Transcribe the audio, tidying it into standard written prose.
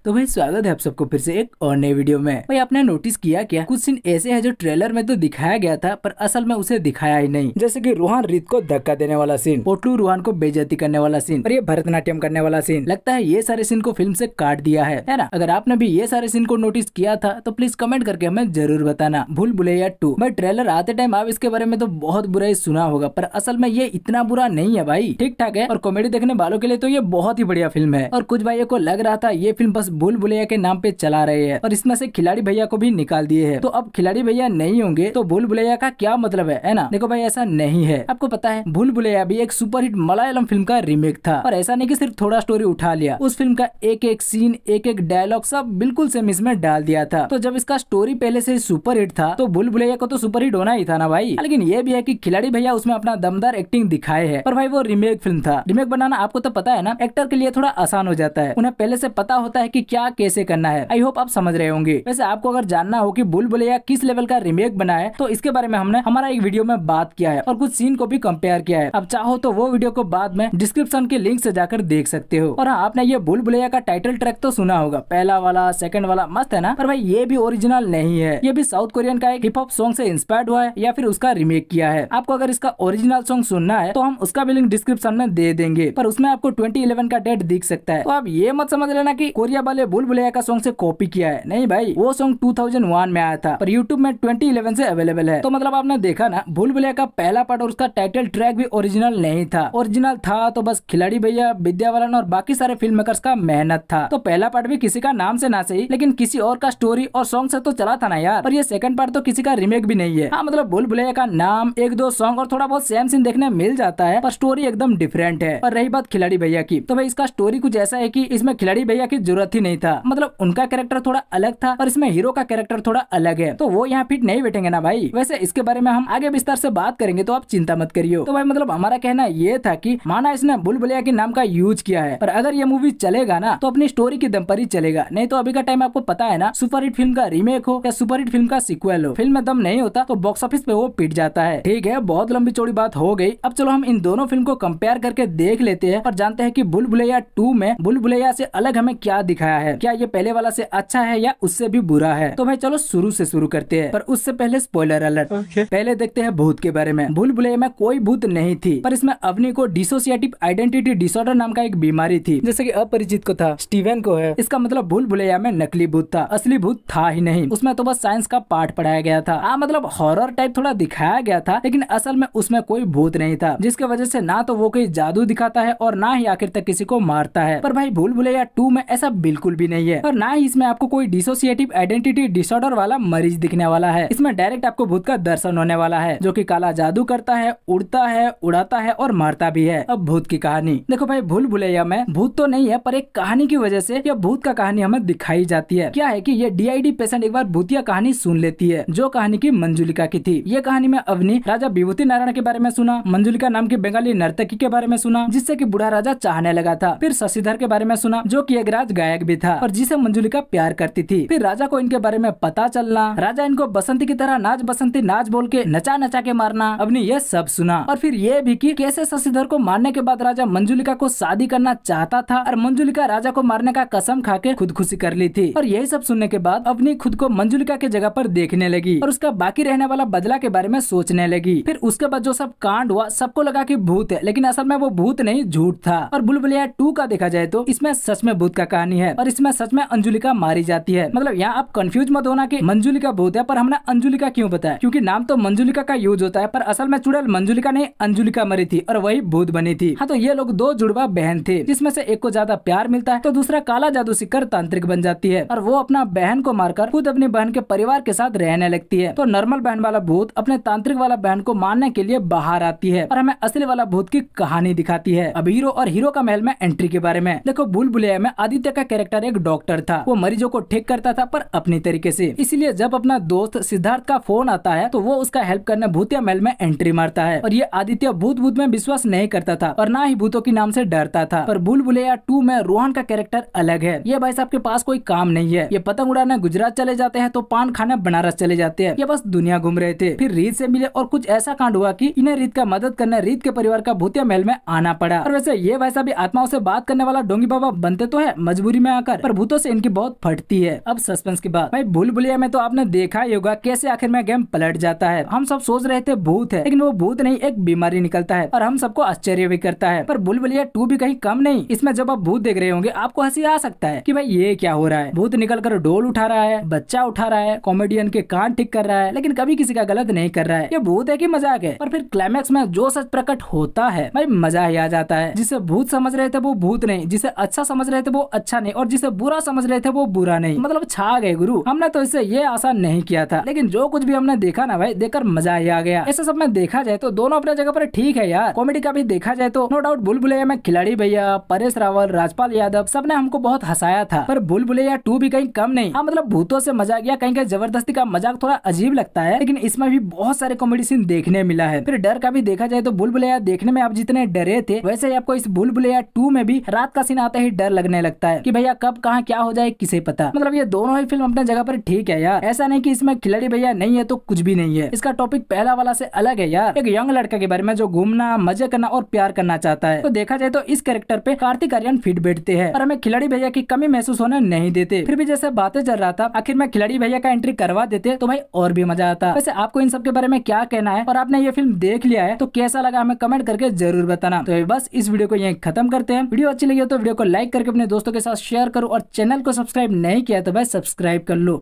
तो भाई स्वागत है आप सबको फिर से एक और नए वीडियो में। भाई आपने नोटिस किया क्या, कुछ सीन ऐसे हैं जो ट्रेलर में तो दिखाया गया था पर असल में उसे दिखाया ही नहीं। जैसे कि रूहान रीत को धक्का देने वाला सीन, पोटलू रूहान को बेइज्जती करने वाला सीन और ये भरतनाट्यम करने वाला सीन। लगता है ये सारे सीन को फिल्म से काट दिया है ना। अगर आपने भी ये सारे सीन को नोटिस किया था तो प्लीज कमेंट करके हमें जरूर बताना। भूल भुलैया 2 भाई ट्रेलर आते टाइम आप इसके बारे में तो बहुत बुरा ही सुना होगा, पर असल में ये इतना बुरा नहीं है भाई, ठीक ठाक है। और कॉमेडी देखने वालों के लिए तो ये बहुत ही बढ़िया फिल्म है। और कुछ भाइयों को लग रहा था ये फिल्म बस भूल भुलैया के नाम पे चला रहे हैं और इसमें से खिलाड़ी भैया को भी निकाल दिए हैं। तो अब खिलाड़ी भैया नहीं होंगे तो भूल भुलैया का क्या मतलब है ना। देखो भाई ऐसा नहीं है। आपको पता है भूल भुलैया भी एक सुपरहिट मलयालम फिल्म का रीमेक था और ऐसा नहीं कि सिर्फ थोड़ा स्टोरी उठा लिया, उस फिल्म का एक एक सीन एक एक डायलॉग सब बिल्कुल सेम इसमें डाल दिया था। तो जब इसका स्टोरी पहले से सुपरहिट था तो भूल भुलैया को तो सुपरहिट होना ही था ना भाई। लेकिन ये भी है कि खिलाड़ी भैया उसमें अपना दमदार एक्टिंग दिखाए है, पर भाई वो रीमेक फिल्म था। रीमेक बनाना आपको तो पता है ना, एक्टर के लिए थोड़ा आसान हो जाता है, उन्हें पहले से पता होता है कि क्या कैसे करना है। आई होप आप समझ रहे होंगे। वैसे आपको अगर जानना हो कि भूल भुलैया किस लेवल का रीमेक बना है तो इसके बारे में हमने हमारा एक वीडियो में बात किया है और कुछ सीन को भी कंपेयर किया है। अब चाहो तो वो वीडियो को बाद में डिस्क्रिप्शन के लिंक से जाकर देख सकते हो। और हाँ, आपने ये भूल भुलैया का टाइटल ट्रैक तो सुना होगा, पहला वाला सेकंड वाला मस्त है ना। पर भाई ये भी ओरिजिनल नहीं है, ये भी साउथ कोरियन का एक हिप हॉप सॉन्ग से इंस्पायर्ड हुआ है या फिर उसका रीमेक किया है। आपको अगर इसका ओरिजिनल सॉन्ग सुनना है तो हम उसका भी लिंक डिस्क्रिप्शन में दे देंगे, पर उसमें आपको 2011 का डेट दिख सकता है। तो आप ये मत समझ लेना कि कोरिया वाले भूल भुलैया का सॉन्ग से कॉपी किया है, नहीं भाई, वो सॉन्ग 2001 में आया था पर यूट्यूब में 2011 से अवेलेबल है। तो मतलब आपने देखा ना, भूल भुलैया का पहला पार्ट और उसका टाइटल ट्रैक भी ओरिजिनल नहीं था। ओरिजिनल था तो बस खिलाड़ी भैया, विद्या बालन और बाकी सारे फिल्म मेकर्स का मेहनत था। तो पहला पार्ट भी किसी का नाम से ना सही लेकिन किसी और का स्टोरी और सॉन्ग से तो चला था ना यार। पर ये सेकंड पार्ट तो किसी का रीमेक भी नहीं है। हाँ मतलब भूल भुलैया का नाम, एक दो सॉन्ग और थोड़ा बहुत सेम सीन देखने मिल जाता है, पर स्टोरी एकदम डिफरेंट है। और रही बात खिलाड़ी भैया की, तो भाई इसका स्टोरी कुछ ऐसा है कि इसमें खिलाड़ी भैया की जरूरत ही नहीं था। मतलब उनका कैरेक्टर थोड़ा अलग था और इसमें हीरो का कैरेक्टर थोड़ा अलग है, तो वो यहाँ फिट नहीं बैठेंगे ना भाई। वैसे इसके बारे में हम आगे विस्तार से बात करेंगे तो आप चिंता मत करियो। तो भाई मतलब हमारा कहना ये था कि माना इसने भूल भुलैया के नाम का यूज किया है, पर अगर ये मूवी चलेगा ना तो अपनी स्टोरी की दम पर ही चलेगा। नहीं तो अभी का टाइम आपको पता है ना, सुपरहिट फिल्म का रीमेक हो या सुपरहिट फिल्म का सीक्वल हो, फिल्म में दम नहीं होता तो बॉक्स ऑफिस पे वो पिट जाता है। ठीक है, बहुत लंबी चौड़ी बात हो गई। अब चलो हम इन दोनों फिल्म को कंपेयर करके देख लेते हैं और जानते हैं कि भूल भुलैया 2 में भूल भुलैया से अलग हमें क्या दिखाया है। क्या ये पहले वाला से अच्छा है या उससे भी बुरा है। तो भाई चलो शुरू से शुरू करते हैं, पर उससे पहले स्पॉइलर अलर्ट। पहले देखते हैं भूत के बारे में। भूल भुलैया में कोई भूत नहीं थी, पर इसमें अवनी को डिसोसिएटिव आइडेंटिटी डिसऑर्डर नाम का एक बीमारी थी, जैसे कि अपरिचित को था, स्टीवन को है। इसका मतलब भूल भुलैया में नकली भूत था, असली भूत था ही नहीं। उसमें तो बस साइंस का पार्ट पढ़ाया गया था। हाँ मतलब हॉरर टाइप थोड़ा दिखाया गया था, लेकिन असल में उसमें कोई भूत नहीं था, जिसके वजह से ना तो वो कोई जादू दिखाता है और ना ही आखिर तक किसी को मारता है। पर भाई भूल भुलैया 2 में ऐसा बिल्कुल भी नहीं है और ना ही इसमें आपको कोई डिसोसिएटिव आइडेंटिटी डिसऑर्डर वाला मरीज दिखने वाला है। इसमें डायरेक्ट आपको भूत का दर्शन होने वाला है, जो कि काला जादू करता है, उड़ता है, उड़ाता है और मारता भी है। अब भूत की कहानी देखो भाई, भूल भुलैया में भूत तो नहीं है, पर एक कहानी की वजह से यह भूत का कहानी हमें दिखाई जाती है। क्या है कि ये DID पेशेंट एक बार भूतिया कहानी सुन लेती है, जो कहानी की मंजुलिका की थी। ये कहानी में अवनी राजा विभूति नारायण के बारे में सुना, मंजुलिका नाम की बंगाली नर्तकी के बारे में सुना, जिससे कि बूढ़ा राजा चाहने लगा था। फिर शशिधर के बारे में सुना, जो कि एक राज गायक भी था और जिसे मंजुलिका प्यार करती थी। फिर राजा को इनके बारे में पता चलना, राजा इनको बसंती की तरह नाच बसंती नाच बोल के नचा नचा के मारना, अवनी ये सब सुना। और फिर ये भी कि कैसे शशिधर को मारने के बाद राजा मंजुलिका को शादी करना चाहता था और मंजुलिका राजा को मारने का कसम खा के खुदकुशी कर ली थी। और यही सब सुनने के बाद अवनी खुद को मंजुलिका के जगह पर देखने लगी और उसका बाकी रहने वाला बदला के बारे में सोचने लगी। फिर उसके बाद जो सब कांड हुआ, सबको लगा कि भूत है, लेकिन असल में वो भूत नहीं झूठ था। और भूल भुलैया 2 का देखा जाए तो इसमें सच में भूत का कहानी है और इसमें सच में अंजुलिका मारी जाती है। मतलब यहाँ आप कंफ्यूज मत होना कि मंजुलिका भूत है, पर हमने अंजुलिका क्यों बताया, क्योंकि नाम तो मंजुलिका का यूज होता है, पर असल में चुड़ैल मंजुलिका नहीं अंजुलिका मरी थी और वही भूत बनी थी। हाँ तो ये लोग दो जुड़वा बहन थे, जिसमें से एक को ज्यादा प्यार मिलता है तो दूसरा काला जादू सीखकर तांत्रिक बन जाती है और वो अपना बहन को मारकर खुद अपनी बहन के परिवार के साथ रहने लगती है। तो नॉर्मल बहन वाला भूत अपने तांत्रिक वाला बहन को मारने के लिए बाहर आती है और हमें असली वाला भूत की कहानी दिखाती है। अब हीरो और हीरो का महल में एंट्री के बारे में देखो, भूल भुलैया में आदित्य का कैरेक्टर एक डॉक्टर था। वो मरीजों को ठीक करता था पर अपनी तरीके से, इसलिए जब अपना दोस्त सिद्धार्थ का फोन आता है तो वो उसका हेल्प करने भूतिया महल में एंट्री मारता है। और ये आदित्य भूत में विश्वास नहीं करता था और ना ही भूतों के नाम से डरता था। पर भूल भुलैया 2 में रोहन का कैरेक्टर अलग है। ये भाई साहब के पास कोई काम नहीं है, ये पतंग उड़ाने गुजरात चले जाते हैं तो पान खाने बनारस चले जाते हैं। ये बस दुनिया घूम रहे थे। फिर रीत से मिले और कुछ ऐसा कांड हुआ कि इन्हें रीत का मदद करने रीत के परिवार का भूतिया महल में आना पड़ा। और वैसे ये भाई साहब आत्माओं से बात करने वाला डोंगी बाबा बनते तो है, मजबूरी में में आकर, पर भूतों से इनकी बहुत फटती है। अब सस्पेंस की बात, भाई भूल भुलैया में तो आपने देखा ही होगा कैसे आखिर में गेम पलट जाता है। हम सब सोच रहे थे भूत है, लेकिन वो भूत नहीं, एक बीमारी निकलता है और हम सबको आश्चर्य भी करता है। पर भूल भुलैया 2 भी कहीं कम नहीं। इसमें जब आप भूत देख रहे होंगे आपको हंसी आ सकता है कि भाई ये क्या हो रहा है, भूत निकल कर डोल उठा रहा है, बच्चा उठा रहा है, कॉमेडियन के कान ठीक कर रहा है, लेकिन कभी किसी का गलत नहीं कर रहा है। ये भूत है कि मजाक है। और फिर क्लाइमैक्स में जो सच प्रकट होता है भाई मजा ही आ जाता है। जिसे भूत समझ रहे थे वो भूत नहीं, जिसे अच्छा समझ रहे थे वो अच्छा नहीं, और जिसे बुरा समझ रहे थे वो बुरा नहीं। मतलब छा गए गुरु। हमने तो इससे ये आशा नहीं किया था, लेकिन जो कुछ भी हमने देखा ना भाई, देखकर मजा ही आ गया। ऐसे सब में देखा जाए तो दोनों अपने जगह पर ठीक है यार। कॉमेडी का भी देखा जाए तो नो डाउट भूल भुलैया में खिलाड़ी भैया, परेश रावल, राजपाल यादव सबने हमको बहुत हंसाया था। पर भूल भुलैया 2 भी कहीं कम नहीं। हाँ मतलब भूतों से मजाक या कहीं जबरदस्ती का मजाक थोड़ा अजीब लगता है, लेकिन इसमें भी बहुत सारे कॉमेडी सीन देखने मिला है। फिर डर का भी देखा जाए तो भूल भुलैया देखने में आप जितने डरे थे, वैसे ही आपको इस भूल भुलैया 2 में भी रात का सीन आते ही डर लगने लगता है कि भैया कब कहाँ क्या हो जाए किसे पता। मतलब ये दोनों ही फिल्म अपने जगह पर ठीक है यार। ऐसा नहीं कि इसमें खिलाड़ी भैया नहीं है तो कुछ भी नहीं है। इसका टॉपिक पहला वाला से अलग है यार। एक यंग लड़का के बारे में जो घूमना, मजे करना और प्यार करना चाहता है। तो देखा जाए तो इस कैरेक्टर पे कार्तिक आर्यन फिट बैठते हैं और हमें खिलाड़ी भैया की कमी महसूस होने नहीं देते। फिर भी जैसे बातें चल रहा था, आखिर में खिलाड़ी भैया का एंट्री करवा देते तो भाई और भी मजा आता। वैसे आपको इन सब के बारे में क्या कहना है और आपने ये फिल्म देख लिया है तो कैसा लगा हमें कमेंट करके जरूर बताना। तो बस इस वीडियो को यहीं खत्म करते हैं। वीडियो अच्छी लगी हो तो वीडियो को लाइक करके अपने दोस्तों के साथ शेयर करो और चैनल को सब्सक्राइब नहीं किया तो भाई सब्सक्राइब कर लो।